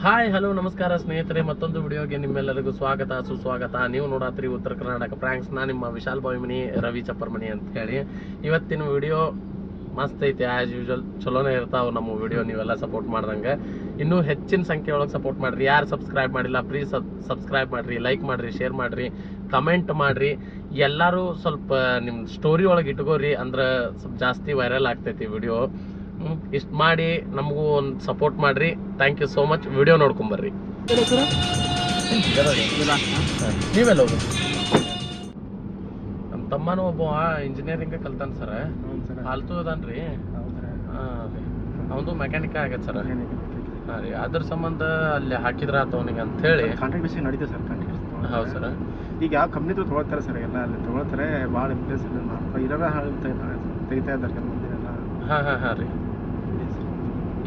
Hi hello ನಮಸ್ಕಾರ ಸ್ನೇಹಿತರೆ, ಮತ್ತೊಂದು ವಿಡಿಯೋಗೆ ನಿಮ್ಮೆಲ್ಲರಿಗೂ ಸ್ವಾಗತ ಸುಸ್ವಾಗತ. ನೀವು ನೋಡತ್ರಿ ಉತ್ತರ ಕರ್ನಾಟಕ ಪ್ರಾಂಕ್ಸ್. ನಾ ನಿಮ್ಮ ವಿಶಾಲ್ ಬಾಯ್ಮನಿ ರವಿ ಚಪ್ಪರ್ಮನಿ ಅಂತ ಹೇಳಿ. ಇವತ್ತಿನ ವಿಡಿಯೋ ಮಸ್ತ್ ಐತಿ. ಆ್ಯಸ್ ಯೂಶುವಲ್ ಚಲೋನೇ ಇರ್ತಾವೆ ನಮ್ಮ ವಿಡಿಯೋ. ನೀವೆಲ್ಲ ಸಪೋರ್ಟ್ ಮಾಡ್ದಂಗೆ ಇನ್ನೂ ಹೆಚ್ಚಿನ ಸಂಖ್ಯೆ ಒಳಗೆ ಸಪೋರ್ಟ್ ಮಾಡಿರಿ. ಯಾರು ಸಬ್ಸ್ಕ್ರೈಬ್ ಮಾಡಿಲ್ಲ ಪ್ಲೀಸ್ ಸಬ್ಸ್ಕ್ರೈಬ್ ಮಾಡಿರಿ, ಲೈಕ್ ಮಾಡಿರಿ, ಶೇರ್ ಮಾಡಿರಿ, ಕಮೆಂಟ್ ಮಾಡಿರಿ. ಎಲ್ಲರೂ ಸ್ವಲ್ಪ ನಿಮ್ಮ ಸ್ಟೋರಿ ಒಳಗೆ ಇಟ್ಕೋರಿ, ಅಂದ್ರೆ ಸ್ವಲ್ಪ ಜಾಸ್ತಿ ವೈರಲ್ ಆಗ್ತೈತಿ ವಿಡಿಯೋ. ಇಷ್ಟು ಮಾಡಿ ನಮಗೂ ಒಂದು ಸಪೋರ್ಟ್ ಮಾಡಿರಿ. Thank you so much. Video ನೋಡ್ಕೊಂಬರ್ರಿ. ನೀವೆಲ್ಲ ಹೋಗಿ ನಮ್ಮ ತಮ್ಮನೂ ಒಬ್ಬ ಇಂಜಿನಿಯರಿಂಗ್ ಕಲ್ತಾನ ಸರ್. ಫಾಲ್ತು ಅದಾನ್ರಿ. ಅವನು ಮೆಕ್ಯಾನಿಕ್ ಆಗೈತೆ ಸರ್. ಹಾಂ ರೀ, ಅದ್ರ ಸಂಬಂಧ ಅಲ್ಲಿ ಹಾಕಿದ್ರ ಆತ ಅವನಿಗೆ ಅಂತ ಹೇಳಿ ಕಾಂಟ್ರಾಕ್ಟ್ ಬೇಸಿಸ್ ನಡೀತದೆ ಸರ್. ಕಾಂಟ್ರಾಕ್ಟ್ ಹೌದು ಸರ್. ಈಗ ಯಾವ ಕಂಪ್ನಿ ತೊಗೊಳ್ತಾರೆ ಸರ್, ಎಲ್ಲ ಅಲ್ಲಿ ತೊಗೊಳ್ತಾರೆ. ಭಾಳ ಇಂಪ್ರೆಸ್ ಇರೋರ ತೆಗಿತಾ ಇದ್ದಾರೆ ಮಂದಿರೆಲ್ಲ. ಹಾಂ ರೀ.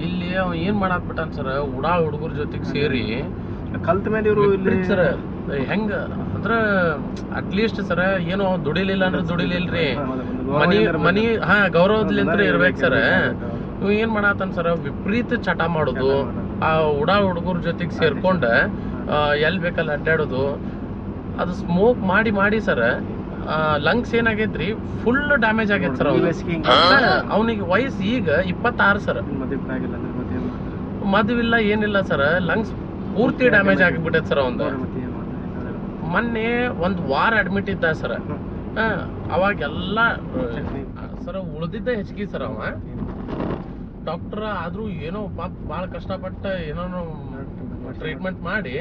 ಇಲ್ಲಿ ಅವ ಏನ್ ಮಾಡಾಕ್ಬಿಟ್ಟಾನ ಸರ್, ಉಡಾಳ್ ಹುಡುಗರ ಜೊತೆಗೆ ಸೇರಿ ಕಲ್ತ ಮೇಲೆ ಇವರು ಇಲ್ಲಿ ಸರ್. ಹೆಂಗ ಅಂದ್ರ ಅಟ್ಲೀಸ್ಟ್ ಸರ್ ಏನೋ ದುಡಿಲಿಲ್ಲ ಅಂದ್ರೆ ದುಡಿಲಿಲ್ರಿ, ಮನಿ ಗೌರವದ್ಲಿಂತ್ರ ಇರ್ಬೇಕು ಸರ್. ಇವ್ ಏನ್ ಮಾಡಾತನ್ ಸರ್, ವಿಪರೀತ ಚಟ ಮಾಡೋದು, ಆ ಉಡಾಳ್ ಹುಡುಗರ ಜೊತೆಗೆ ಸೇರ್ಕೊಂಡ ಎಲ್ ಬೇಕಲ್ಲಿ ಅಡ್ಡಾಡೋದು. ಅದು ಸ್ಮೋಕ್ ಮಾಡಿ ಮಾಡಿ ಸರ್ ಲಂಗ್ಸ್ ಏನಾಗೈತ್ರಿ, ಫುಲ್ ಡ್ಯಾಮೇಜ್ ಆಗೈತೆ ಸರ್. ಅವನಿಗೆ ವಯಸ್ಸು ಈಗ 26 ಸರ್. ಮದುವಿಲ್ಲ ಏನಿಲ್ಲ ಸರ್, ಲಂಗ್ಸ್ ಪೂರ್ತಿ ಡ್ಯಾಮೇಜ್ ಆಗಿಬಿಟ್ಟೈತೆ ಸರ್. ಅವಂದ ಮೊನ್ನೆ ಒಂದು ವಾರ ಅಡ್ಮಿಟ್ ಇದ್ದ ಸರ್. ಅವಾಗೆಲ್ಲ ಸರ್ ಉಳ್ದಿದ್ದ ಹೆಚ್ಚಿಗೆ ಸರ್. ಅವ ಡಾಕ್ಟರ್ ಆದ್ರೂ ಏನೋ ಪಾಪ ಭಾಳ ಕಷ್ಟಪಟ್ಟ ಏನೋ ಟ್ರೀಟ್ಮೆಂಟ್ ಮಾಡಿ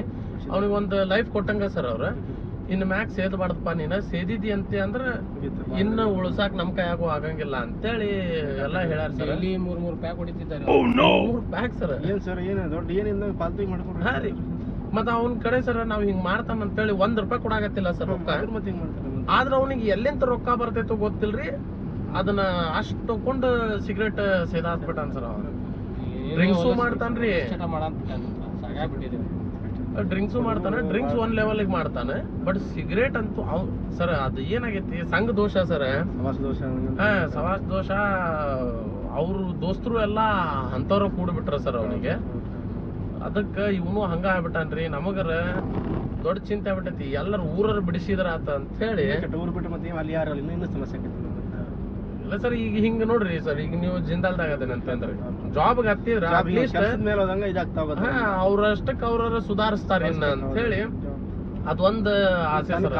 ಅವ್ನಿಗೆ ಒಂದು ಲೈಫ್ ಕೊಟ್ಟಂಗ ಸರ್. ಅವ್ರ ಇನ್ನು ಮ್ಯಾಕ್ ಸೇದಬಾರ್ದಪ್ಪ, ನೀನ ಸೇದಿದಿ ಅಂತ ಅಂದ್ರೆ ಇನ್ನು ಉಳ್ಸಾಕ್ ನಮ್ ಕೈಯಾಗೂ ಆಗಂಗಿಲ್ಲ ಅಂತೇಳಿ ಎಲ್ಲ ಹೇಳ್ಯಾರ ಸರ್. ಇಲ್ಲಿ 3 ಪ್ಯಾಕ್ ಹೊಡಿತಿದ್ದಾರೆ. 3 pack sir. ಏನ್ ಸರ್, ಏನ ದೊಡ್ಡ ಏನಿಲ್ಲ ಪಾಲ್ತು ಮಾಡ್ಕೊಂಡು. ಹಾ ರೀ, ಮತ್ತ ಅವನ್ ಕಡೆ ಸರ್ ನಾವ್ ಹಿಂಗ್ ಮಾಡ್ತಾನ ಅಂತೇಳಿ ₹1 ಕೊಡಾಗತ್ತಿಲ್ಲ ಸರ್ ರೊಕ್ಕ. ಮತ್ತೆ ಹಿಂಗ್ ಮಾಡ್ತಾರೆ. ಆದ್ರ ಅವನಿಗೆ ಎಲ್ಲಿಂತ ರೊಕ್ಕ ಬರ್ತೈತೋ ಗೊತ್ತಿಲ್ರಿ, ಅದನ್ನ ಅಷ್ಟು ತಗೊಂಡು ಸಿಗರೇಟ್ ಸೇದಾಕ್ಬಿಟ್ಟಾನ ಸರ್. ಅವ ಡ್ರಿಂಕ್ಸು ಮಾಡ್ತಾನ್ರಿ, ಡ್ರಿಂಕ್ಸು ಮಾಡ್ತಾನೆ. ಡ್ರಿಂಕ್ಸ್ ಒಂದ್ ಲೆವೆಲ್ಗೆ ಮಾಡ್ತಾನೆ, ಬಟ್ ಸಿಗರೇಟ್ ಅಂತೂ ಸರ್ ಅದು ಏನಾಗೈತಿ, ಸಂಘ ದೋಷ ಸರ್. ಸವಾಸ ದೋಷ. ಅವ್ರ ದೋಸ್ತರು ಎಲ್ಲಾ ಅಂತವ್ರ ಕೂಡ್ಬಿಟ್ರ ಸರ್ ಅವನಿಗೆ. ಅದಕ್ಕ ಇವನು ಹಂಗ ಆಗ್ಬಿಟ್ಟಾನ್ರಿ. ನಮಗರ ದೊಡ್ಡ ಚಿಂತೆ ಆಗ್ಬಿಟ್ಟೈತಿ, ಎಲ್ಲರೂ ಊರರ್ ಬಿಡಿಸಿದ್ರ ಆತ ಅಂತ ಹೇಳಿ. ಊರ್ ಬಿಟ್ಟು ಮತ್ತೆ ಅಲ್ಲಿ ಯಾರು ಇನ್ನೂ ಸಮಸ್ಯೆ ಆಗೈತಿ. ಇಲ್ಲ ಸರ್, ಈಗ ಹಿಂಗ ನೋಡ್ರಿ ಸರ್, ಈಗ ನೀವು ಜಿಂದಾಲ್ದಾಗ ಅದೇನ ಅಂತಂದ್ರಿ ಜಾಬ್ ಹತ್ತಿದ್ರ ಅವ್ರಷ್ಟಕ್ಕೆ ಅವ್ರ ಸುಧಾರಿಸ್ತಾರ ಇನ್ನ ಅಂತ ಹೇಳಿ ಅದೊಂದ್ ಆಸೆ ಸರ್.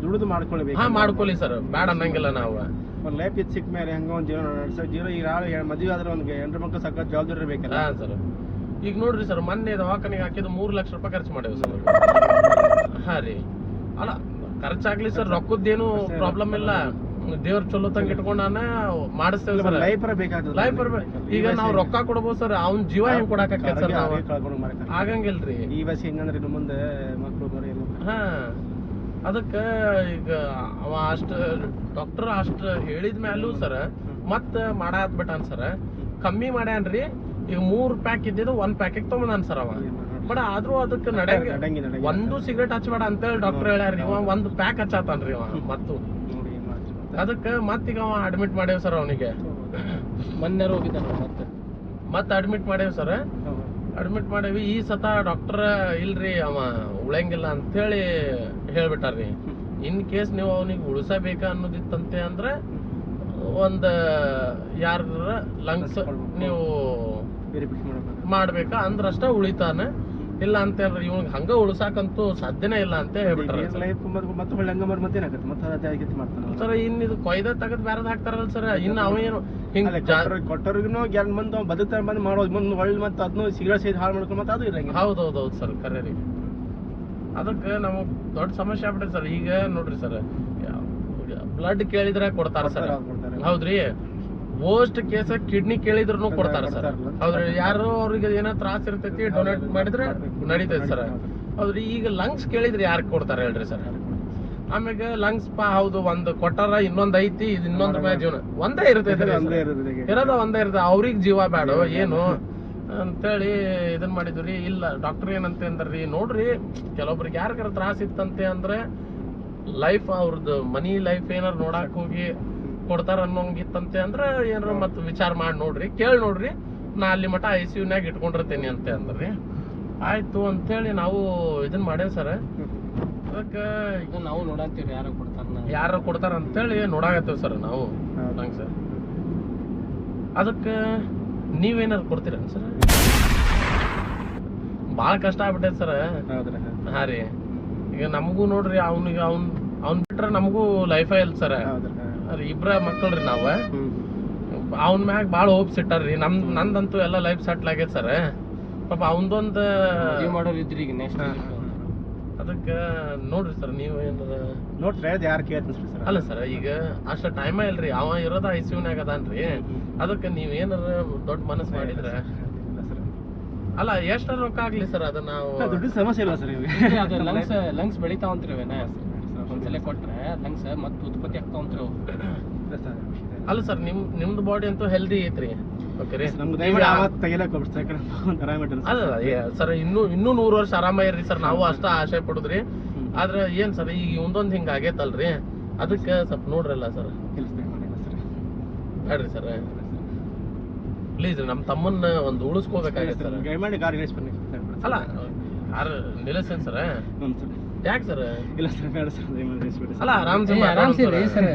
ದುಡಿದು ಮಾಡ್ಕೊಳ್ಬೇಕು. ಮಾಡ್ಕೊಳ್ಳಿ ಸರ್, ಬ್ಯಾಡ ಅನ್ನಂಗಿಲ್ಲ ನಾವು. ಲೈಫ್ ಇದ್ ಸಿಕ್ಕ ಮೇಲೆ ಹಂಗ ಒಂದ್ ಜೀವನ ಈಗ ಮದುವೆ ಆದ್ರೆ ಒಂದ್ 8 ಮಕ್ಕಳು ಸಾಕ ಜವಾಬ್ದಾರಿ ಇರ್ಬೇಕಲ್ಲ ಸರ್. ಈಗ ನೋಡ್ರಿ ಸರ್, ಮೊನ್ನೆ ದವಾಖಾನೆಗೆ ಹಾಕಿದ್ ₹3 ಲಕ್ಷ ಖರ್ಚು ಮಾಡೇವಿ ಸರ್. ಹಾ ರೀ, ಅಲ್ಲ ಖರ್ಚಾಗ್ಲಿ ಸರ್, ರೊಕ್ಕದ್ದೇನು ಪ್ರಾಬ್ಲಮ್ ಇಲ್ಲ. ದೇವ್ರ ಚಲೋ ತಂಗ ಇಟ್ಕೊಂಡಾನ ಮಾಡಿಸ್ತೇವೆ ಸರ್. ಲೈಫ್ ಈಗ ನಾವ್ ರೊಕ್ಕ ಕೊಡ್ಬೋದು ಸರ್, ಅವ್ನ ಜೀವ ಹೆಂಗ್ ಕೊಡಾಕ ಸರ್ ಆಗಂಗಿಲ್ರಿ. ಈ ವಯಸ್ಸು ಹೆಂಗಂದ್ರೆ ಮುಂದೆ ಮಕ್ಕಳು ಹಾ, ಅದಕ್ಕ ಈಗ ಅವ ಅಷ್ಟ ಡಾಕ್ಟರ್ ಅಷ್ಟ ಹೇಳಿದ ಮ್ಯಾಲೂ ಸರ್ ಮತ್ತ ಮಾಡಾತ್ಬಿಟ್ಟಾನ ಸರ್. ಕಮ್ಮಿ ಮಾಡ್ಯಾನ್ರಿ. ಈಗ 3 ಪ್ಯಾಕ್ ಇದ್ದಿದ್ದು 1 ಪ್ಯಾಕಿಗೆ ತಗೊಂಡಾನ ಸರ್ ಅವ. ಬಟ್ ಆದ್ರೂ ಅದಕ್ಕೆ ನಡೆಯಂಗ ಒಂದು ಸಿಗರೇಟ್ ಹಚ್ಬೇಡ ಅಂತೇಳಿ ಡಾಕ್ಟರ್ ಹೇಳ್ಯಾರ್ರಿ. ಇವ 1 ಪ್ಯಾಕ್ ಹಚ್ಚಾತಾನ್ರಿ ಅವ. ಮತ್ತು ಅದಕ್ಕೆ ಮತ್ತೀಗ ಅವ ಅಡ್ಮಿಟ್ ಮಾಡೇವ್ ಸರ್. ಅವನಿಗೆ ಮೊನ್ನೆ ಹೋಗಿದ್ದಾನ, ಮತ್ತೆ ಅಡ್ಮಿಟ್ ಮಾಡೇವ್ ಸರ್. ಅಡ್ಮಿಟ್ ಮಾಡೇವಿ. ಈ ಸತ ಡಾಕ್ಟರ್ ಇಲ್ರಿ ಅವ ಉಳಂಗಿಲ್ಲ ಅಂತೇಳಿ ಹೇಳ್ಬಿಟ್ಟಾರ್ರಿ. ಇನ್ ಕೇಸ್ ನೀವು ಅವನಿಗೆ ಉಳಿಸಬೇಕ ಅನ್ನೋದಿತ್ತಂತೆ ಅಂದ್ರೆ ಒಂದ್ ಯಾರ ಲಂಗ್ಸ್ ನೀವು ಮಾಡ್ಬೇಕಾ ಅಂದ್ರಷ್ಟ ಉಳಿತಾನೆ. ಇಲ್ಲ ಅಂತ ಹೇಳ್ರಿ, ಇವ್ನಿಗೆ ಹಂಗ ಉಳ್ಸಾಕಂತೂ ಸಾಧ್ಯನೇ ಇಲ್ಲ ಅಂತ ಹೇಳ್ಬಿಟ್ಟಾರ ಸರ್. ಇನ್ ಇದು ಕೊಯ್ದ ತಗದ್ ಬ್ಯಾರದ್ ಹಾಕ್ತಾರಲ್ಲ ಸರ್. ಇನ್ನು ಅವೇನು ಹಿಂಗ ಕೊಟ್ಟವ್ರಿಗೂ ಮಂದಿ ಬದುಕ್ತಾರೆ, ಬಂದ್ ಮಾಡೋದು ಮುಂದ್ ಒಳ್ಳೆ ಮತ್ತೆ ಅದನ್ನು ಸಿಗರೇಟ್ ಸೇದ್ ಹಾಳು ಮಾಡ್ಕೊಂಡು ಮತ್ತೆ ಅದು ಇರಂಗಿಲ್ಲ. ಹೌದೌದು ಸರ್, ಕರೆ ರೀ. ಅದಕ್ಕೆ ನಮಗ್ ದೊಡ್ಡ ಸಮಸ್ಯೆ ಆಗ್ಬಿಟ್ಟೆ ಸರ್. ಈಗ ನೋಡ್ರಿ ಸರ್, ಬ್ಲಡ್ ಕೇಳಿದ್ರೆ ಕೊಡ್ತಾರ ಸರ್. ಹೌದ್ರಿ, ವರ್ಸ್ಟ್ ಕೇಸ್ ಕಿಡ್ನಿ ಕೇಳಿದ್ರು ಕೊಡ್ತಾರ ಸರ್. ಹೌದ್ರಿ, ಯಾರು ಅವ್ರಿಗೆ ಏನೋ ತ್ರಾಸ ಇರ್ತೈತಿ ಡೊನೇಟ್ ಮಾಡಿದ್ರೆ ನಡೀತೈತಿ ಸರ್. ಹೌದ್ರಿ, ಈಗ ಲಂಗ್ಸ್ ಕೇಳಿದ್ರೆ ಯಾರು ಕೊಡ್ತಾರ ಹೇಳ್ರಿ ಸರ್. ಆಮ್ಯಾಗ ಲಂಗ್ಸ್ ಹೌದು ಒಂದ್ ಕೊಟ್ಟಾರ, ಇನ್ನೊಂದ್ ಐತಿ, ಇದು ಇನ್ನೊಂದ್ ಜೀವನ ಒಂದೇ ಇರ್ತೈತಿ, ಇರೋದ ಒಂದೇ ಇರ್ತದೆ. ಅವ್ರಿಗೆ ಜೀವ ಬೇಡ ಏನು ಅಂತೇಳಿ ಇದನ್ ಮಾಡಿದ್ರಿ. ಇಲ್ಲ ಡಾಕ್ಟರ್ ಏನಂತ ಅಂದ್ರಿ, ನೋಡ್ರಿ ಕೆಲವೊಬ್ರಿಗೆ ಯಾರಿಗಾರ ತ್ರಾಸ ಇತ್ತಂತೆ ಅಂದ್ರೆ ಲೈಫ್ ಅವ್ರದ್ದು ಮನಿ ಲೈಫ್ ಏನಾರು ನೋಡಾಕ್ ಹೋಗಿ ಕೊಡ್ತಾರ ಅನ್ನೋಂಗಿತ್ತಂತೆ ಅಂದ್ರೆ ಏನಾರ ಮತ್ ವಿಚಾರ ಮಾಡಿ ನೋಡ್ರಿ, ಕೇಳಿ ನೋಡ್ರಿ, ನಾ ಅಲ್ಲಿ ಮಠ ICU ನ್ಯಾಗ ಇಟ್ಕೊಂಡಿರ್ತೇನೆ ಅಂತ ಅಂದ್ರಿ. ಆಯ್ತು ಅಂತೇಳಿ ನಾವು ಇದನ್ನ ಮಾಡೇವ್ ಸರ್. ಅದಕ್ಕೆ ಇದು ನಾವು ನೋಡಂತೀವಿ ಯಾರು ಕೊಡ್ತಾರ ಯಾರು ಕೊಡ್ತಾರ ಅಂತೇಳಿ ನೋಡಾಕತ್ತೇವ್ ಸರ್ ನಾವು. ಹಂಗೆ ಸರ್. ಅದಕ್ಕೆ ನೀವೇನಾದ್ರು ಕೊಡ್ತೀರ ಸರ್? ಭಾಳ ಕಷ್ಟ ಆಗ್ಬಿಟ್ಟೈತೆ ಸರ್. ಹೌದ್ರಿ ಹಾಂ ರೀ. ಈಗ ನಮಗೂ ನೋಡ್ರಿ ಅವ್ನಿಗೆ ಅವ್ನ್ ಬಿಟ್ರೆ ನಮಗೂ ಲೈಫೇ ಇಲ್ಲ ಸರ್. ಹೌದ್ರಿ ಇಬ್ರ ಮಕ್ಕಳ್ರಿ ನಾವು. ಅವ್ನ ಮ್ಯಾಗ ಭಾಳ ಹೋಪ್ಸ್ ಇಟ್ಟಾರ್ರಿ. ನಂದಂತೂ ಎಲ್ಲ ಲೈಫ್ ಸೆಟ್ಲ್ ಆಗೈತೆ ಸರ್. ಪಾಪ ಅವನದೊಂದು ಮಾಡೋರು ಇದ್ರಿ ಈಗ ನೆಕ್ಸ್ಟ್. ಅದಕ್ಕೆ ನೋಡ್ರಿ ಸರ್ ನೀವು ಏನಾರ ನೋಡ್ರಿ ಯಾರು ಕೇಳ್ತೀನಿ ಸರ್. ಅಲ್ಲ ಸರ್ ಈಗ ಅಷ್ಟು ಟೈಮ ಇಲ್ರಿ. ಅವ ಇರೋದ ICU-ನಾಗ ಅದಾನ್ರಿ. ಅದಕ್ಕೆ ನೀವ್ ಏನಾರ ದೊಡ್ಡ ಮನಸ್ಸು ಮಾಡಿದ್ರೆ ಅಲ್ಲ ಎಷ್ಟಾರ ರೊಕ್ಕ ಆಗ್ಲಿ ಸರ್ ಅದ ನಾವು ದುಡ್ಡು ಸಮಸ್ಯೆ ಇಲ್ಲ ಸರ್. ಅದು ಲಂಗ್ಸ್ ಬೆಳಿತಾವಂತ್ರಿ ಅವೇನ ಒಂದ್ಸಲ ಕೊಟ್ರೆ ಲಂಗ್ಸ್ ಮತ್ತೆ ಉತ್ಪತ್ತಿ ಆಗ್ತಾವಂತ್ರಿ ಅವು. ಅಲ್ಲ ಸರ್ ನಿಮ್ದು ಬಾಡಿ ಅಂತೂ ಹೆಲ್ದಿ ಐತ್ರಿ. ಓಕೆ ರೀ. ಅಲ್ಲ ಸರ್ ಇನ್ನೂ 100 ವರ್ಷ ಆರಾಮ ಇರ್ರಿ ಸರ್. ನಾವು ಅಷ್ಟ ಆಶೆ ಪಡುದ್ರಿ. ಆದ್ರೆ ಏನ್ ಸರ್ ಈಗ ಒಂದೊಂದ್ ಹಿಂಗ ಆಗೇತಲ್ರಿ. ಅದಕ್ಕೆ ಸ್ವಲ್ಪ ನೋಡ್ರಲ್ಲ ಸರ್. ಬೇಡ್ರಿ ಸರ್ ಪ್ಲೀಸ್ ನಮ್ ತಮ್ಮನ್ನ ಒಂದು ಉಳಿಸ್ಕೋಬೇಕಾಗೈತೆ ಸರ್. ಅಲ್ಲ ಯಾರು ನಿಲ್ಲಿಸ್ತೇನೆ ಸರ್. ಯಾಕೆ ಸರ್? ಇಲ್ಲ ಸರ್ ಬೇಡ ಸರ್. ಅಲ್ಲ ಆರಾಮ್ಸೆ ಸರ್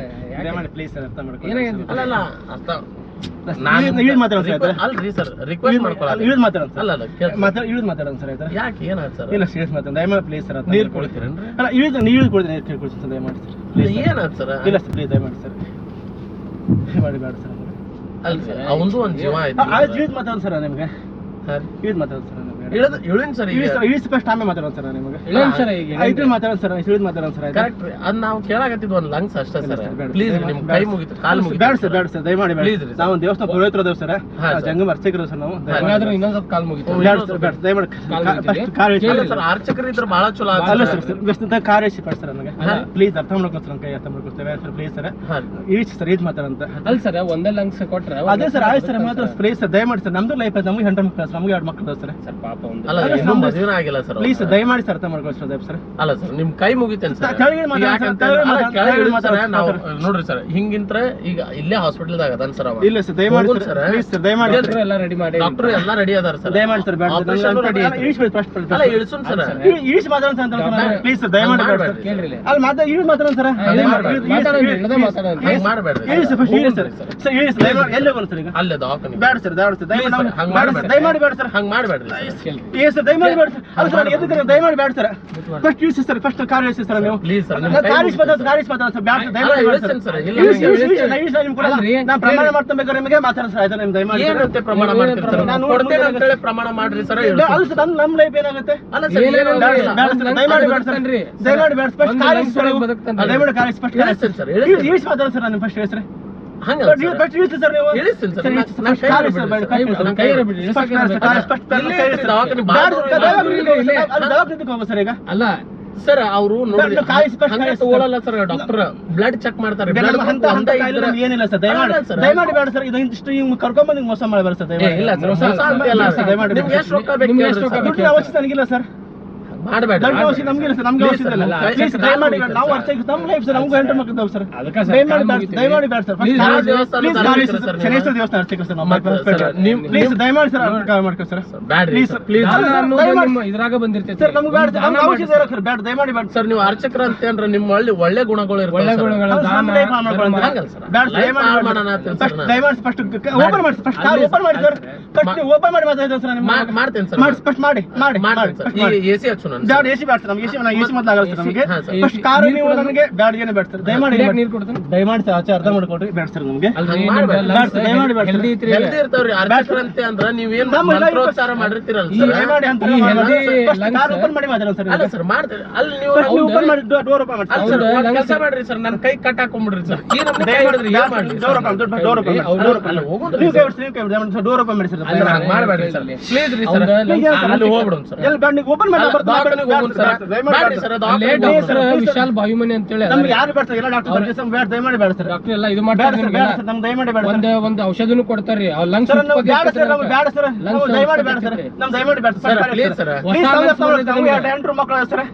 ಪ್ಲೀಸ್ ಸರ್ ಅರ್ಥ ಮಾಡ್ಕೊಳ್ಳಿ. ಅಲ್ಲ ಅರ್ಥ ಅಲ್ರಿ ಸರ್ ರಿಕ್ವೆಸ್ಟ್ ಮಾತಾಡೋಣ ಸರ್. ಆಯ್ತಾ ಯಾಕೆ ಏನಾಯ್ತು ಸರ್? ಇಲ್ಲ ಸೀರಿಯಸ್ ಮಾತಾಡ ದಯಮಾಡಿ ಪ್ಲೀಸ್ ಸರ್. ನೀರು ಕುಡಿತೀರೇನ್ರಿ? ಅಲ್ಲ ಇಳಿದು ಕೊಡ್ತೀನಿ ಕೇಳ್ಕೊಡ್ತೀನಿ ಸರ್ ದಯಮಾಡಿ ಸರ್. ಏನಾಯ್ತು ಸರ್? ಇಲ್ಲ ಸರ್ ಪ್ಲೀಸ್ ದಯಮಾಡಿ ಸರ್. ದಯಮಾಡಿ ಬೇಡ ಸರ್. ಅಲ್ರಿ ಸರ್ ಅವಂದು ಒಂದು ಜೀವ ಆಯ್ತು. ಇಳಿದು ಮಾತಾಡೋಣ ಸರ್ ನಿಮ್ಗೆ. ಇಳಿದು ಮಾತಾಡೋಣ ಸರ್. ಇಳಿನ್ ಸರ್ ಇಳಿಸ್ ಫಸ್ಟ್ ಆಮೇಲೆ ಮಾತಾಡೋಣ ಸರ್ ನಿಮಗೆ. ಐದು ಮಾತಾಡೋಣ ಸರ್. ಇಳಿದು ಮಾತಾಡೋಣ ಸರ್. ಕರೆಕ್ಟ್ ರೀ. ಅದ್ ನಾವು ಕೇಳಾಕತ್ತಿದ್ವಿ ಒಂದು ಲಂಗ್ಸ್ ಅಷ್ಟೇ ಸರ್. ಪ್ಲೀಸ್ ನಿಮ್ ಕೈ ಮುಗಿತು ಕಾಲು ಮುಗಿತು. ಬೇಡ ಸರ್ ಬೇಡ ಸರ್ ದಯಮಾಡಿ ಪ್ಲೀಸ್. ನಾವು ಒಂದು ದೇವಸ್ಥಾನ ಪುರೋಹಿತರು ಅದೇವ್ ಸರ್. ಜಂಗಮ ಅರ್ಚಕರು ಸರ್ ನಾವು. ಇನ್ನೊಂದ್ ಸ್ವಲ್ಪ ಕಾಲು ಮುಗಿತು. ಬೇಡ ಸರ್ ಬೇಡ ದಯಮಾಡಿ ಕಾರ್ ಇಳಿಸಿ ಸರ್. ಅರ್ಚಕರು ಇದ್ರೆ ಬಹಳ ಚಲೋ ಅಲ್ಲ ಸರ್ ಕಾರ್ ಇಳಿಸಿ ಫಸ್ಟ್ ಸರ್ ನನಗೆ ಪ್ಲೀಸ್. ಅರ್ಥ ಮಾಡ್ಕೊಂಡು ಸರ್ ಕೈ ಅರ್ಥ ಮಾಡ್ಕೊಡ್ತೇವೆ ಸರ್ ಪ್ಲೀಸ್ ಸರ್. ಇಳಿಸಿ ಸರ್ ಇದು ಮಾತಾಡಂತ. ಅಲ್ಲ ಸರ್ ಒಂದೇ ಲಂಗ್ಸ್ ಕೊಟ್ರೆ ಅದೇ ಸರ್ ಆಯ್ತು ಸರ್ ಮಾತ್ರ ಪ್ಲೀಸ್ ಸರ್ ದಯಮಾಡಿ ಸರ್. ನಮ್ದು ಲೈಫ್ ನಮ್ಗೆ ಹೆಂಡ್ರ ಮಕ್ಕಳು ಸರ್. ನಮ್ಗೆ 2 ಮಕ್ಕಳು ಸರ್. ಪಾಪ ಒಂದು ಅಲ್ಲ ಇನ್ನೂ ಮದುವೆನೇ ಆಗಿಲ್ಲ ಸರ್. ಪ್ಲೀಸ್ ದಯಮಾಡಿ ಸರ್ ಅರ್ಥ ಮಾಡ್ಕೊಳ್ಳಿ ಸರ್. ಅಲ್ಲ ಸರ್ ನಿಮ್ ಕೈ ಮುಗಿತೇನೆ ಸರ್. ನಾವು ನೋಡ್ರಿ ಸರ್ ಹಿಂಗಿಂತ್ರ ಈಗ ಇಲ್ಲೇ ಹಾಸ್ಪಿಟಲ್ದಾಗ ಅದಾನ ಸರ್. ಇಲ್ಲ ಸರ್ ದಯಮಾಡಿ ಸರ್ ಪ್ಲೀಸ್ ಸರ್ ದಯಮಾಡಿ. ಎಲ್ಲ ರೆಡಿ ಮಾಡಿ ಡಾಕ್ಟರ್ ಎಲ್ಲ ರೆಡಿ ಅದಾರ ಸರ್. ದಯಮಾಡಿ ಸರ್ ಬೇಡ ಅಲ್ಲ ಇಳಿಸೋಣ ಸರ್. ಇಳಿಸಿ ಮಾತಾಡೋಣ ಸರ್ ಪ್ಲೀಸ್ ಸರ್ ದಯಮಾಡಿ ಕೇಳ್ರಿ. ಅಲ್ಲಿ ಇಳಿದು ಮಾತಾಡೋಣ ಸರ್. ಹಂಗ್ ಮಾಡ್ಬೇಡ್ರಿ. ಇಳಿಸಿ ಫಸ್ಟ್ ಇಳಿಸಿ ಸರ್. ಸರ್ ಇಳಿಸಿ ದಯಮಾಡಿ ಎಲ್ಲಿ ಹೋಗೋಣ ಸರ್ ಈಗ? ಅಲ್ಲೇ ದವಾಖಾನೆ. ಬೇಡ ಸರ್ ದಯಮಾಡಿ ಬೇಡ ಸರ್. ಹಂಗ್ ಮಾಡ್ಬೇಡ್ರಿ ಸರ್ ದಯಮಾಡಿ ಬೇಡ ಸರ್. ಅಲ್ಲ ಸರ್ ಎದಕ್ಕೆ ದಯಮಾಡಿ ಬೇಡ ಸರ್. ಫಸ್ಟ್ ಇಳಿಸಿ ಸರ್. ಫಸ್ಟ್ ಕಾರ್ ಇಳಿಸಿ ಸರ್ ನೀವು ಪ್ಲೀಸ್ ಸರ್. ಕಾರ್ ಇಳಿಸಿ ಮಾತಾಡ ಸರ್. ಬೇಡ ಸರ್ ದಯಮಾಡಿ ಬೇಡ ಸರ್. ಇಳಿಸಿ ನಿಮ್ ಕೂಡ ನಾನು ಪ್ರಮಾಣ ಮಾಡ್ತಬೇಕಾದ್ರೆ ನಿಮಗೆ ಮಾತಾಡ ಸರ್. ಆಯ್ತಾ ನಿಮ್ ದಯಮಾಡಿ ಏನಂತೆ ಪ್ರಮಾಣ ಮಾಡ್ತೀರಿ ಸರ್? ನಾನು ಕೊಡ್ತೇನೆ ಅಂತ ಹೇಳಿ ಪ್ರಮಾಣ ಮಾಡ್ರಿ ಸರ್. ಅಲ್ಲ ಸರ್ ನಮ್ಮ ಲೈಫ್ ಏನಾಗುತ್ತೆ? ಅಲ್ಲ ಸರ್ ದಯಮಾಡಿ ಬೇಡ ಸರ್. ದಯಮಾಡಿ ಬೇಡ ಫಸ್ಟ್ ಕಾರ್ ಇಳಿಸಿ ಸರ್. ದಯಮಾಡಿ ಕಾರ್ ಇಳಿಸಿ ಫಸ್ಟ್ ಇಳಿಸ್ತೀನಿ ಸರ್. ಇಳಿಸಿ ಮಾತಾಡ ಸರ್. ನಾನು ಫಸ್ಟ್ ಇಳಿಸ್ರಿ. ಹಂಗ ಫಸ್ಟ್ ಇಳಿಸಿ ಸರ್ ನೀವು. ಇಳಿಸ್ತೀನಿ ಸರ್. ಸರ್ ಈಗ ಅಲ್ಲ ಸರ್ ಅವರು ನೋಡಿ ತಗೊಳ್ಳಲ್ಲ ಸರ್. ಡಾಕ್ಟರ್ ಬ್ಲಡ್ ಚೆಕ್ ಮಾಡ್ತಾರೆ. ಏನಿಲ್ಲ ಸರ್ ದಯಮಾಡಿ ಬೇಡ ಸರ್. ಇದಿಷ್ಟು ಕರ್ಕೊಂಡ್ ಬಂದು ಮೋಸ ಮಾಡಬೇಡ ಸರ್. ಇಲ್ಲ ಸರ್ ದಯಮಾಡಿ. ನಿಮ್ಗೆ ಎಷ್ಟು ರೊಕ್ಕ ಬೇಕು? ಅವಶ್ಯಕತೆ ನನಗಿಲ್ಲ ಸರ್. ಮಾಡಬೇಡ. ನಮ್ಗೆ ಅವಶ್ಯಕತೆ ಇಲ್ಲ. ಪ್ಲೀಸ್ ದಯಮಾಡಿ ಬೇಡ. ನಾವು ಅರ್ಚಕ ನಮ್ಮ ಲೈಫ್ ಸರ್. ನಮಗೂ ಹೆಂಡ್ರ ಮಕ್ಕಳು ಸರ್. ದಯಮಾಡಿ ಬೇಡ ಸರ್. ಶನೇಶ್ವರ ದೇವಸ್ಥಾನ ಅರ್ಚಕ ಸರ್. ಪ್ಲೀಸ್ ದಯಮಾಡಿ ಸರ್ ಅರ್ಥ ಮಾಡ್ಕೊ ಸರ್. ಪ್ಲೀಸ್ ಇದ್ರಾಗ ಬಂದಿರ್ತೈತೆ ಸರ್. ನಮ್ಗೆ ಬೇಡ ಸರ್. ನಮ್ಗೆ ಅವಶ್ಯಕತೆ ಇಲ್ಲ ಸರ್. ಬೇಡ ದಯಮಾಡಿ ಬೇಡ ಸರ್. ನೀವು ಅರ್ಚಕರ ಅಂತ ಏನ್ರ ನಿಮ್ಮ ಒಳ್ಳೆ ಗುಣಗಳು ಇರ್ತವೆ. ದಯಮಾಡಿ ಫಸ್ಟ್ ಓಪನ್ ಮಾಡಿ. ಫಸ್ಟ್ ಕಾರ್ ಓಪನ್ ಮಾಡಿ ಸರ್. ಫಸ್ಟ್ ನೀವು ಓಪನ್ ಮಾಡಿ ಮಾತಾಡ್ತೀವಿ ಸರ್. ಮಾಡ್ತೇನೆ ಸರ್. ಫಸ್ಟ್ ಮಾಡಿ. ಎಸಿ ಹಚ್ಚು ನಾನು. ಬೇಡ ಎಸಿ ಬೇಡ ಸರ್. ನಮ್ಗೆ ಎಸಿ ಮೊದಲಾಗಲ್ಲ ಸರ್ ನಮಗೆ. ಫಸ್ಟ್ ಕಾರ್ ನೀವು ನನಗೆ ಬ್ಯಾಡ್ ಏನೇ ಬೇಡ ಸರ್. ದಯಮಾಡಿ ನೀರು ಕೊಡ್ತಾನೆ. ದಯಮಾಡಿ ಸರ್ ಆಚೆ ಅರ್ಥ ಮಾಡ್ಕೊಡ್ರಿ. ಬೇಡ ಸರ್ ನಮಗೆ. ದಯಮಾಡಿ ಹೆಲ್ದಿ ಇರ್ತಾವ್ರಿ ಅರ್ಚಕರ ಅಂತ ಅಂದ್ರ ನೀವೇನ್ ಮಂತ್ರೋಚ್ಚಾರ ಮಾಡಿರ್ತೀರಲ್ಲ ಸರ್. ದಯಮಾಡಿ ಅಂತ ಕಾರ್ ಓಪನ್ ಮಾಡಿ ಮಾತಾಡೋಣ ಸರ್. ಅಲ್ಲ ಸರ್ ಮಾಡ್ತೀರಿ. ಅಲ್ಲಿ ನೀವು ಓಪನ್ ಮಾಡಿ ಡೋರ್ ಓಪನ್ ಮಾಡಿ. ಅಲ್ಲ ಸರ್ ಒಂದ್ ಕೆಲಸ ಮಾಡ್ರಿ ಸರ್. ನನ್ನ ಕೈ ಕಟ್ ಹಾಕೊಂಡ್ಬಿಡ್ರಿ ಸರ್. ಈ ನಮ್ಮ ಕೈ ಹಿಡಿದ್ರಿ ಏನ್ ಮಾಡ್ಲಿ? ಡೋರ್ ಓಪನ್ ಡೋರ್ ಓಪನ್ ಅಲ್ಲ ಹೋಗೋದ್ರಿ ನೀವು ಕೈ ಬಿಡ್ಸಿ ಡೋರ್ ಓಪನ್ ಮಾಡಿ ಸರ್. ಹಂಗ್ ಮಾಡಬೇಡ್ರಿ ಸರ್ ಪ್ಲೀಸ್ ರೀ ಸರ್. ಅಲ್ಲಿ ಹೋಗ್ಬಿಡೋಣ ಸರ್. ಎಲ್ಲಿ ಬ್ಯಾಡ್ ನೀವು ಓಪನ್ ಮಾಡಿ ವಿಶಾಲ್ ಬಾಯುಮನಿ ಅಂತ ಹೇಳಿ ನಮ್ಗೆ ಯಾರು ಬೇಡ ಸರ್. ಎಲ್ಲ ಡಾಕ್ಟರ್ ಬೇಡ ದಯಮಾಡಿ ಬೇಡ ಸರ್. ಡಾಕ್ಟರ್ ಎಲ್ಲ ಇದು ಮಾಡ್ತಾರೆ. ನಮ್ಗೆ ದಯಮಾಡಿ ಬೇಡ ಒಂದು ಔಷಧಿನೂ ಕೊಡ್ತಾರ್ರಿ. ಲಂಗ್ಸ್ ಬೇಡ ಸರ್. ನಮ್ಗೆ ಬೇಡ ಸರ್. ದಯಮಾಡಿ ಬೇಡ ಸರ್. ನಮ್ ದಯಮಾಡಿ ಬೇಡ ಸರ್. Please sir. ಹೆಂಡ್ರು ಮಕ್ಕಳು ಸರ್.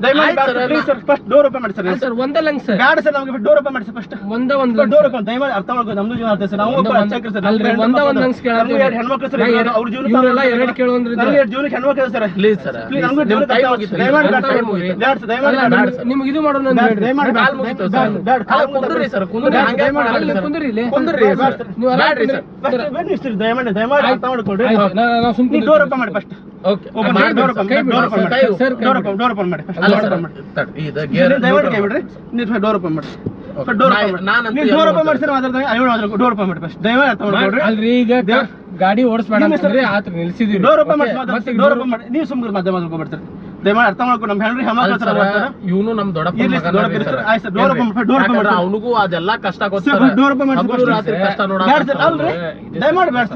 ದಯಮಾಡಿ please sir first door open ಮಾಡಿ ಸರ್ ಸರ್ ಒಂದೇ ಲಂಗ್ಸ್ ಬೇಡ ಸರ್ ನಮಗೆ ಡೋರ್ ಓಪನ್ ಮಾಡಿ ಸರ್ ಫಸ್ಟ್ ಒಂದೇ ಒಂದು ಡೋರ್ ಓಪನ್ ದಯಮಾಡಿ ಅರ್ಥ ಮಾಡ್ಕೊ ನಮ್ದು ಜೀವನ ಅರ್ಥ ಸರ್ ನಾವು ಅರ್ಚಕರು ಸರ್ ಒಂದೇ ಒಂದು ಲಂಗ್ಸ್ ಕೇಳೋದು ಹೆಣ್ಮಕ್ಳು ಸರ್ ಅವ್ರ ಜೀವನ ಇವರೆಲ್ಲ ಎರಡು ಕೇಳೋಂದ್ರೆ ನಮಗೆ ಜೀವನಕ್ಕೆ ಹೆಣ್ಮಕ್ಳು ಸರ್ ಪ್ಲೀಸ್ ಸರ್ ನಮ್ಗೆ ದಯಮಾಡಿ ಬೇಡ ಸರ್ ದಯಮಾಡಿ ನಿಮ್ಗೆ ಇದು ಮಾಡೋಣ ದಯಮಾಡಿ ಕಾಲ್ ಮುಗಿತು ಸರ್ ಕುಂದ್ರಿ ಸರ್ ಕುಂದ್ರಿ ಹಂಗೆ ಮಾಡಲ್ಲ ಸರ್ ಕುಂದ್ರಿ ಕುಂದ್ರಿ ಸರ್ ಬ್ಯಾಡ್ರಿ ಸರ್ ದಯಮಾಡಿ ಅರ್ಥ ಮಾಡ್ಕೊಡ್ರಿ ನಾವು ಸುಮ್ಮನೆ ಡೋರ್ ಓಪನ್ ಮಾಡಿ ಫಸ್ಟ್ ಓಕೆ ಓಪನ್ ಮಾಡಿ ಡೋರ್ ಓಪನ್ ಮಾಡಿ ಡೋರ್ ಓಪನ್ ಮಾಡಿ ಅಲ್ಲ ಸರ್ ತಡಿ ಇದು ಗೇರ್ ದಯಮಾಡಿ ಕೈ ಬಿಡ್ರಿ ನೀವು ಡೋರ್ ಓಪನ್ ಮಾಡಿ ಡೋರ್ ಓಪನ್ ಮಾಡಿ ಸರ್ ಡೋರ್ ಓಪನ್ ಮಾಡಿ ಫಸ್ಟ್ ದಯಮಾಡಿ ಅರ್ಥ ಮಾಡ್ಕೊಡ್ರಿ ಅಲ್ರಿ ಈಗ ಗಾಡಿ ಓಡಿಸ್ಬೇಡ ಅಂತಂದ್ರೆ ಆತ್ರ ನಿಲ್ಸಿದ್ವಿ ಡೋರ್ ಓಪನ್ ಮಾಡಿ ಡೋರ್ ಓಪನ್ ಮಾಡಿ ನೀವು ಸುಮ್ಮನೆ ಮಧ್ಯ ಮಾಡ್ಕೊಬಿಡ್ತೀರಿ ದಯಮಾಡಿ ಅರ್ಥ ಮಾಡ್ಕೊಂಡು ನಮ್ಮ ಹೆಣ್ರಿ ಹೆಣ್ಮಕ್ಳು ಸರ್ ಇವನು ನಮ್ ದೊಡ್ಡಪ್ಪ ಡೋರ್ ಓಪನ್ ಮಾಡಿ ಅವನಿಗೂ ಅದೆಲ್ಲ ಕಷ್ಟ ಗೊತ್ತ ಡೋರ್ ಓಪನ್ ಮಾಡಿ ಹಗಲು ರಾತ್ರಿ ಕಷ್ಟ ನೋಡ ಅಲ್ರಿ ದಯಮಾಡಿ ಬೇಡ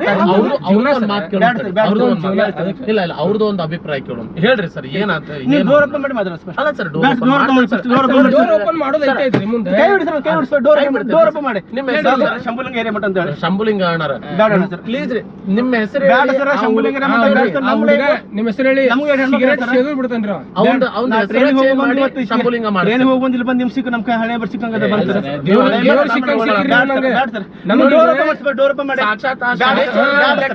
ಇಲ್ಲ ಇಲ್ಲ ಅವ್ರದ್ದು ಒಂದು ಅಭಿಪ್ರಾಯ ಕೇಳೋಣ ಹೇಳ್ರಿ ಸರ್ ಏನಂತ ನೀವು ಡೋರ್ ಓಪನ್ ಮಾಡಿ ಮಾತಾಡ ಅಲ್ಲ ಸರ್ ಡೋರ್ ಓಪನ್ ಮಾಡೋದು ಐತೈತ್ರಿ ಮುಂದೆ ಕೈ ಬಿಡಿ ಸರ್ ಡೋರ್ ಓಪನ್ ಮಾಡಿ ನಿಮ್ಮ ಹೆಸರು ಶಂಭುಲಿಂಗ ಏರಿಯಾ ಮಠ ಅಂತ ಹೇಳಿ ಶಂಭುಲಿಂಗ ಅಣ್ಣಾರ ಬೇಡ ಸರ್ ಪ್ಲೀಸ್ ರೀ ನಿಮ್ಮ ಹೆಸರು ಬೇಡ ಸರ್ ಶಂಭುಲಿಂಗ ಏರಿಯಾ ಮಠ ಬೇಡ ಸರ್ ನಿಮ್ಮ ಹೆಸರು ಹೇಳಿ ನಮಗೆ ಸಿಗರೇಟ್ ಸೇದು ಬಿಡ್ತಾನ್ರಿ ಅವ್ನ ಟ್ರೈನ್ ಹೋಗಿ ಬಂದು ಶಂಭುಲಿಂಗ ಮಾಡಿ ಟ್ರೈನ್ ಹೋಗಿ ಬಂದಿಲ್ಲ ಬಂದು ನಿಮ್ಸಿಕ್ ನಮ್ಮ ಹಣೆ ಬರ್ಸಿಕ್ಕಂಗದ ಬರ್ತಾರೆ ದೇವ್ರ ಸಿಕ್ಕಂಗ್ ಸಿಕ್ಕಿರಿ ನಂಗೆ. ನಮಗೆ ಡೋರ್ ಓಪನ್ ಮಾಡಿ ಡೋರ್ ಓಪನ್ ಮಾಡಿ ಸಾಕ್ಷಾತ್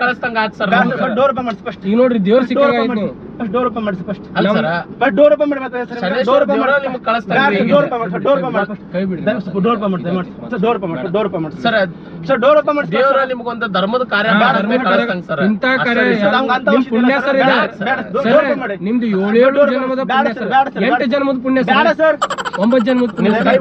ಕಳಿಸ್ತಂಗ ಆತ್ ಸರ್ ಡೋರ್ ಓಪನ್ ಮಾಡಿ ಫಸ್ಟ್ ಈಗ ನೋಡ್ರಿ ದೇವ್ರ ಸಿಕ್ಕಂಗ್ ಆಯ್ತು ನೀವು ಡೋರ್ ಓಪನ್ ಮಾಡಿ ಫಸ್ಟ್ ಅಲ್ಲ ಸರ್ ಬಟ್ ಡೋರ್ ಓಪನ್ ಮಾಡಿ ಮಾತಾಡಿ ಡೋರ್ ಓಪನ್ ಮಾಡಿ ನಿಮ್ಗೆ ಕಳಿಸ್ತಾನೆ ಡೋರ್ ಓಪನ್ ಮಾಡಿ ಡೋರ್ ಓಪನ್ ಮಾಡಿ ಕೈ ಬಿಡಿ ಡೋರ್ ಓಪನ್ ಮಾಡಿ ಡೋರ್ ಓಪನ್ ಮಾಡಿ ಡೋರ್ ಓಪನ್ ಮಾಡಿ ಸರ್ ಸರ್ ಡೋರ್ ಓಪನ್ ಮಾಡಿ ದೇವರ ನಿಮ್ಗೊಂದು ಧರ್ಮದ ಕಾರ್ಯ ಕಳಿಸ್ತಂಗ ಸರ್ ಇಂತ ಕರೆ ನಿಮ್ ಪುಣ್ಯ ಸರ್ ನಿಮ್ದು 7 ಜನ್ಮದ ಪುಣ್ಯ ಸರ್ 8 ಜನ್ಮದ ಪುಣ್ಯ ಬೇಡ ಸರ್ ಸರ್ 9 ಜನ್ಮದ ಪುಣ್ಯ ಸರ್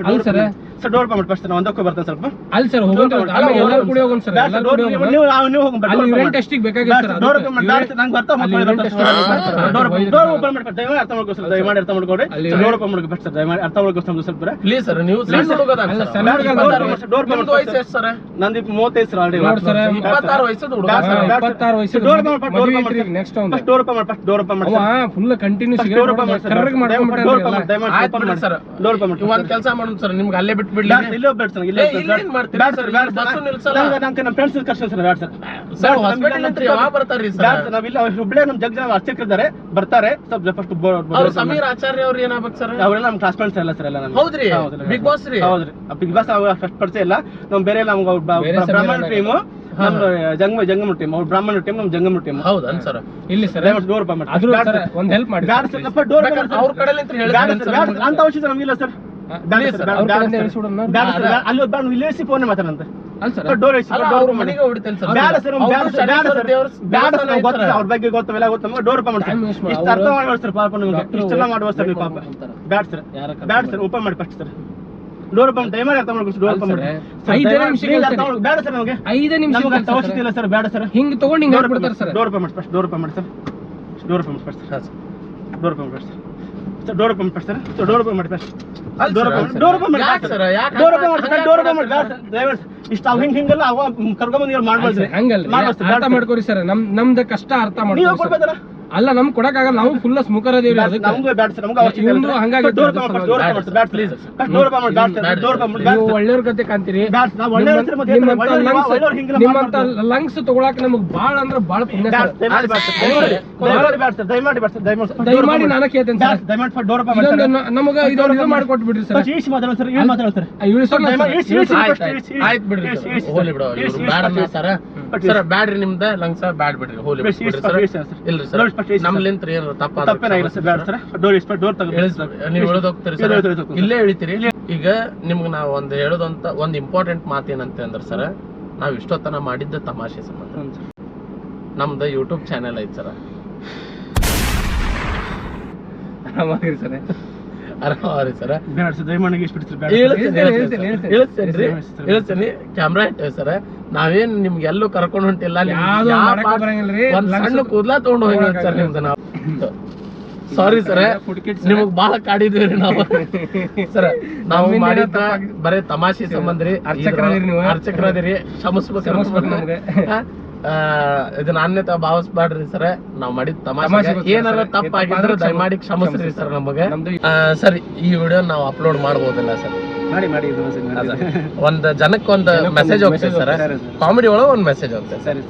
ಅಲ್ಲ ಸರ್ ಸರ್ ಡೋರ್ ಓಪನ್ ಮಾಡಿ ಫಸ್ಟ್ ನಾನು ಒಂದಕ್ಕೆ ಬರ್ತೇನೆ ಸ್ವಲ್ಪ ಅಲ್ಲ ಸರ್ ಹೋಗೋಣ ಆಮೇಲೆ ಎಲ್ಲರೂ ಕೂಡ ಹೋಗೋಣ ಸರ್ ಎಲ್ಲರೂ ಕೂಡ ಹೋಗೋಣ ನೀವು ಹೋಗಿ ಅಲ್ಲಿ ಯೂರಿನ್ ಟೆಸ್ಟಿಗೆ ಬೇಕಾಗಿತ್ತು ಸರ್ ಡೋರ್ ಓಪನ್ ಮಾಡಿ ನಂಗೆ ಬರ್ತಾ ಡೋರ್ ಓಪನ್ ಮಾಡಿ ದಯಮಾಡಿ ಅರ್ಥ ಮಾಡ್ಕೊ ಸರ್ ದಯಮಾಡಿ ಅರ್ಥ ಮಾಡ್ಕೊಡ್ರಿ ಡೋರ್ ಓಪನ್ ಮಾಡಿ ಫಸ್ಟ್ ದಯಮಾಡಿ ಅರ್ಥ ಮಾಡ್ಕೊ ಸ್ವಲ್ಪ ಪ್ಲೀಸ್ ಸರ್ ನೀವು ಸಣ್ಣ ಹುಡುಗದ ಡೋರ್ ನಿಮ್ದು ವಯಸ್ಸು ಎಷ್ಟು ಸರ್ ನಂದು 35 ಸರ್ ಆಲ್ರೆಡಿ ನೋಡಿ ಸರ್ 26 ವಯಸ್ಸದ ಹುಡುಗ 26 ವಯಸ್ಸು ಡೋರ್ ಓಪನ್ ಮಾಡಿ ನೆಕ್ಸ್ಟ್ ಒಂದು ಡೋರ್ ಓಪನ್ ಮಾಡಿ ಡೋರ್ ಓಪನ್ ಮಾಡಿ ಅವ ಫುಲ್ ಕಂಟಿನ್ಯೂ ಡೋರ್ ಓಪನ್ ಮಾಡಿ ಕರ್ರಗೆ ಮಾಡ್ಕೊಂಡ್ಬಿಟ್ಟಾರೆ ಆಯ್ತು ಬಿಡ್ರಿ ಸರ್ ಡೋರ್ ಓಪನ್ ಮಾಡಿ ಒಂದ್ ಕೆಲಸ ಮಾಡೋಣ ಸರ್ ನಿಮ್ಗೆ ಅಲ್ಲೇ ಬಿಟ್ಟು ಬಿಡ್ಲಿ ಇಲ್ಲೇ ಬೇಡ ಸರ್ ಇಲ್ಲೇ ಏನ್ ಮಾಡ್ತೀರಾ ಸರ್ ಬಸ್ಸು ನಿಲ್ಸಲ್ಲ ನಂಗೆ ನಮ್ಮ ಫ್ರೆಂಡ್ಸ್ ಕರ್ಸ್ತಾರೆ ಸರ್ ಬೇಡ ಸರ್ ಸರ್ ಹಾಸ್ಪಿಟಲ್ ಅಂತ ಯಾವಾಗ ಬರ್ತಾರ್ರಿ ಬೇಡ ಸರ್ ಸರ್ ನಾವಿಲ್ಲ ಹುಬ್ಳಿ ನಮ್ಮ ಜಗ್ಜನ ಅರ್ಚಕರಿದ್ದಾರೆ ಬರ್ತಾರೆ ಸ್ವಲ್ಪ ಫಸ್ಟ್ ಅವ್ರು ಸಮೀರ್ ಆಚಾರ್ಯ ಅವ್ರು ಏನಾಗ್ಬೇಕು ಸರ್ ಅವರೆಲ್ಲ ನಮ್ಮ ಕ್ಲಾಸ್ಮೇಟ್ಸ್ ಎಲ್ಲ ಸರ್ ಎಲ್ಲ ನಾನು ಹೌದ್ರಿ ಬಿಗ್ ಬಾಸ್ ರೀ ಹೌದ್ರಿ ಬಿಗ್ ಬಾಸ್ ಫಸ್ಟ್ ಪರಿಚಯ ಇಲ್ಲ ನಮ್ ಬೇರೆ ನಮ್ಗೆ ಬ್ರಾಹ್ಮಣ ಟೀಮು ನಮ್ದು ಜಂಗಮ ಟೀಮ್ ಅವ್ರು ಬ್ರಾಹ್ಮಣ ಟೀಮ್ ನಮ್ ಜಂಗಮ ಟೀಮ್ ಹೌದನ್ ಸರ್ ಇಲ್ಲಿ ಸರ್ ಡೋರ್ ಓಪನ್ ಮಾಡಿ ಆದ್ರೂ ಸರ್ ಒಂದ್ ಹೆಲ್ಪ್ ಮಾಡಿ ಬೇಡ ಸರ್ ಸ್ವಲ್ಪ ಡೋರ್ ಅವ್ರ ಕಡೆಲಿ ಅಂತ ಹೇಳಿ ಅಂತ ಅವಶ್ಯಕ ನಮ್ಗಿಲ್ಲ ಸರ್ ಅವ್ರ ಕಡೆಯಿಂದ ಎಳ್ಸ್ಬಿಡೋಣ. ಅಲ್ಲಿ ಬೇಡ ಇಲ್ಲೇ ಫೋನ್ ಮಾತಾಡಂತೆ ಅಲ್ಲ ಸರ್ ಡೋರ್ ಅವ್ರ ಮನೆಗೆ ಹೊಡಿತೇನೆ ಸರ್ ಬೇಡ ಸರ್ ಬೇಡ ಸರ್ ಗೊತ್ತಿಲ್ಲ ಅವ್ರ ಬಗ್ಗೆ ಗೊತ್ತವೆಲ್ಲ ಗೊತ್ತ ನಮ್ಗೆ ಡೋರ್ ಓಪನ್ ಮಾಡಿ Time waste ಇಷ್ಟು ಅರ್ಥ ಮಾಡ್ಬೋದು ಸರ್ ಪಾಪ ನಿಮ್ಗೆ ಇಷ್ಟೆಲ್ಲ ಮಾಡುವ ಸರ್ ನೀವು ಪಾಪ ಬೇಡ ಸರ್ ಬೇಡ ಸರ್ ಓಪನ್ ಮಾಡಿ ಫಸ್ಟ್ ಸರ್ ಡೋರ್ ಓಪನ್ ದಯಮಾಡಿ ಅರ್ಥ ಮಾಡ್ಬೋದು ಡೋರ್ ಓಪನ್ ಮಾಡಿ 5 ನಿಮಿಷ ಬೇಡ ಸರ್ ನಮಗೆ 5 ನಿಮಿಷ ನಮಗೆ ಅಷ್ಟು ಅವಶ್ಯಕತೆ ಇಲ್ಲ ಸರ್ ಬೇಡ ಸರ್ ಹಿಂಗ್ ತಗೊಂಡು ಹಿಂಗ್ ಹಾಕ್ಬಿಡ್ತಾರೆ ಸರ್ ಡೋರ್ ಓಪನ್ ಮಾಡಿ ಫಸ್ಟ್ ಡೋರ್ ಓಪನ್ ಮಾಡಿ ಸರ್ ಡೋರ್ ಓಪನ್ ಮಾಡಿ ಫಸ್ಟ್ ಡೋರ್ ಓಪನ್ ಮಾಡಿ ಸರ್ ಡೋರ್ ಓಪನ್ ಮಾಡಿ ಸರ್ ಡೋರ್ ಓಪನ್ ಮಾಡಿ ಫಸ್ಟ್ ಡೋರ್ ಓಪನ್ ಮಾಡಿ ಯಾಕೆ ಸರ್ ಯಾಕೆ ಡೋರ್ ಓಪನ್ ಮಾಡಿ ಡೋರ್ ಓಪನ್ ಮಾಡಿ ದಯವಿಟ್ಟು ಇಷ್ಟು ಅವ್ ಹಿಂಗೆಲ್ಲ ಅವ ಕರ್ಕೊಂಬಂದು ಮಾಡ್ಬಾರ್ದು ಹಂಗಲ್ರಿ ಅರ್ಥ ಮಾಡ್ಕೊರಿ ಸರ್ ನಮ್ದು ಕಷ್ಟ ಅರ್ಥ ನೀವು ಮಾಡ್ಕೊರಿ ಸರ್. ಕೊಡ್ಬೇಕಲ್ಲ ಅಲ್ಲ ನಮ್ ಕೊಡಕ್ಕಾಗಲ್ಲ ನಾವು ಫುಲ್ ಸ್ಮೂಕರ್ ಅದೀವ್ರಿ ಅದಕ್ಕೆ ನಮ್ಗೆ ಬೇಡ ಸರ್ ನಮ್ಗೆ ಅವಶ್ಯಕತೆ ಇವ್ನು ಹಂಗಾಗಿ ಡೋರ್ ಓಪನ್ ಮಾಡಿ ಡೋರ್ ಓಪನ್ ಮಾಡಿ ಬೇಡ ಪ್ಲೀಸ್ ಡೋರ್ ಓಪನ್ ಮಾಡಿ ಬೇಡ ಡೋರ್ ಓಪನ್ ಮಾಡಿ ನೀವು ಒಳ್ಳೆಯವ್ರ ಕತೆ ಕಾಣ್ತೀರಿ ಬೇಡ ನಾವು ಒಳ್ಳೆ ಹೆಸರು ಮತ್ತೆ ಒಳ್ಳೆಯವ್ರು ಹಿಂಗೆಲ್ಲ ನಿಮ್ಮಂತ ಲಂಗ್ಸ್ ತಗೊಳಕ್ ನಮಗ್ ಬಾಳ ಅಂದ್ರ ಬಾಳ ಪುಣ್ಯ ಸರ್ ದಯಮಾಡಿ ನಾನು ಕೇಳ್ತೇನೆ ಸರ್ ಡೋರ್ ಓಪನ್ ಮಾಡಿ ಇದೊಂದು ನಮಗ ಇದೊಂದು ಇದು ಮಾಡ್ಕೊಟ್ಬಿಡ್ರಿ ಸರ್ ಈಸಿ ಮಾತಾಡೋಣ ಸರ್ ಏನು ಮಾತಾಡೋಣ ಸರ್ ಆಯ್ತು ಬಿಡ್ರಿ ಸರ್ ಹೋಲಿ ಬಿಡು ಇವ್ರು ಬ್ಯಾಡ ಅನ್ನತಾರ ಸರ್ ಬ್ಯಾಡ್ರಿ ನಿಮ್ದ ಲಂಗ್ಸ ಬ್ಯಾಡ್ ಬಿಡ್ರಿ ಹೋಲಿ ಬಿಡ್ರಿ ಸರ್ ಇಲ್ರಿ ಸರ್ ನಮ್ಲಿಂತ್ರ ಏನಾರ ತಪ್ಪೇನಾಗಿಲ್ಲ ಸರ್ ಬೇಡ ಸರ್ ಡೋರ್ ತೆಗೆದು ನೀವು ಹೇಳೋದೋಗ್ತೀರಿ ಸರ್ ಇಲ್ಲೇ ಹೇಳ್ತೀರಿ ಈಗ ನಿಮ್ಗೆ ನಾವು ಒಂದು ಹೇಳೋದಂತ ಒಂದು ಇಂಪಾರ್ಟೆಂಟ್ ಮಾತೇನಂತ ಅಂದ್ರೆ ಸರ್ ನಾವ್ ಇಷ್ಟೊತ್ತನ ಮಾಡಿದ್ದ ತಮಾಷೆ ಸಂಬಂಧ ನಮ್ದು ಯೂಟ್ಯೂಬ್ ಚಾನೆಲ್ ಐತಿ ಸರ್ ಆರಾಮಾಗಿರಿ ಸರ್ ಆರಾಮಾರಿ ಸರ್ ಬೇಡ ಸರ್ ದಯಮಾಡಿ ಹೇಳ್ತೇನೆ ಕ್ಯಾಮ್ರಾ ಇಟ್ಟೇವೆ ಸರ್ ನಾವೇನ್ ನಿಮ್ಗೆ ಎಲ್ಲೂ ಕರ್ಕೊಂಡು ಹೊಂಟಿಲ್ಲ ಯಾವ್ದು ಮಾಡಕ್ ಬರಂಗಿಲ್ರಿ. ಒಂದ್ ಸಣ್ಣ ಕೂದ್ಲಾ ತಗೊಂಡು ಹೋಗಿ ಸರ್ ನಿಮ್ದು ನಾವು ಸಾರಿ ಸರ್ ನಿಮಗ್ ಬಾಳ ಕಾಡಿದ್ವಿ ನಾವು ಸರ್ ನಾವು ಮಾಡಿದ್ದ ಬರೇ ತಮಾಷೆ ಸಂಬಂಧ ರೀ ಅರ್ಚಕರದಿರಿ ನೀವು. ಅರ್ಚಕರದಿರಿ ಕ್ಷಮಿಸ್ಬೇಕು ನಮ್ಗೆ ಇದನ್ನ ಅನ್ಯತಾ ಭಾವಿಸ್ಬಾಡ್ರಿ ಸರ್ ನಾವ್ ಮಾಡಿದ ತಮಾಷೆ ತಮಾಷೆ ಏನಾರ ತಪ್ಪಾಗಿದ್ರೆ ದಯಮಾಡಿ ಕ್ಷಮಿಸ್ರಿ ಸರ್ ನಮಗೆ ಸರ್ ಈ ವಿಡಿಯೋ ನಾವು ಅಪ್ಲೋಡ್ ಮಾಡ್ಬೋದಿಲ್ಲ ಸರ್ ಮಾಡಿ ಒಂದ್ ಜನಕ್ಕೆ ಒಂದು ಮೆಸೇಜ್ ಹೋಗ್ತದೆ ಸರ್ ಕಾಮಿಡಿ ಒಳಗೆ ಒಂದ್ ಮೆಸೇಜ್ ಹೋಗ್ತದೆ ಸರಿ